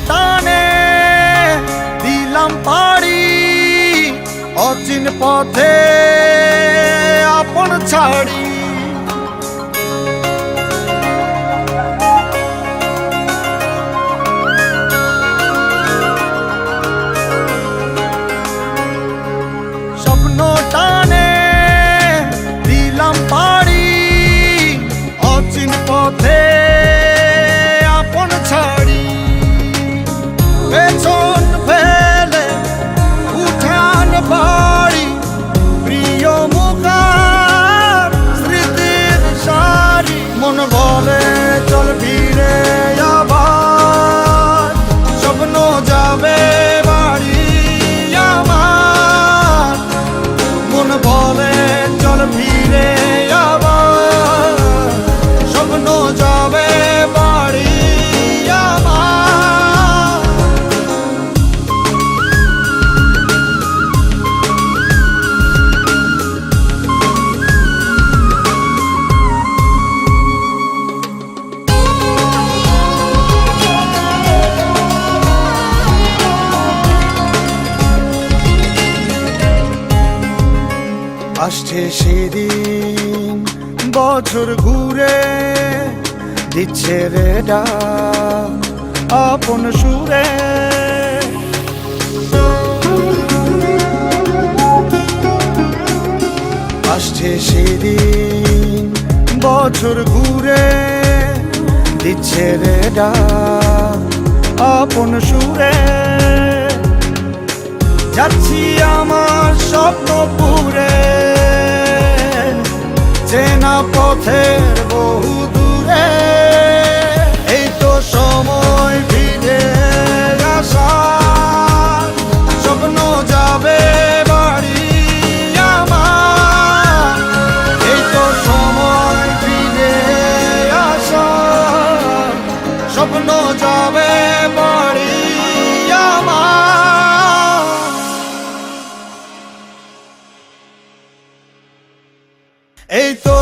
টানে দিলাম পাড়ি অচিন পথে আপন ছাড়ি। স্বপ্ন টানে দিলাম পাড়ি অচিন পথে আপন ছাড়ি। পেছন ফেলে উঠান বাড়ি প্রিয় মুখার স্মৃতির সারি। মন বলে চল ফিরে আবার স্বপ্ন যাবে বাড়ি আমার। মন বলে চল ফিরে আবার স্বপ্ন যাবে বাড়ি আমার। আসছে সেদিন বছর ঘুরে দিচ্ছে রে ডাক আপন সুরে। আসছে সেদিন বছর ঘুরে দিচ্ছে রে ডাক আপন সুরে। যাচ্ছি আমার স্বপ্ন পুরে চেনা পথের বহু দূরে। এই তো সময় ফিরে আসার স্বপ্ন যাবে বাড়ি আমার। এই তো সময় ফিরে আসার স্বপ্ন যাবে বাড়ি আমার। এই তো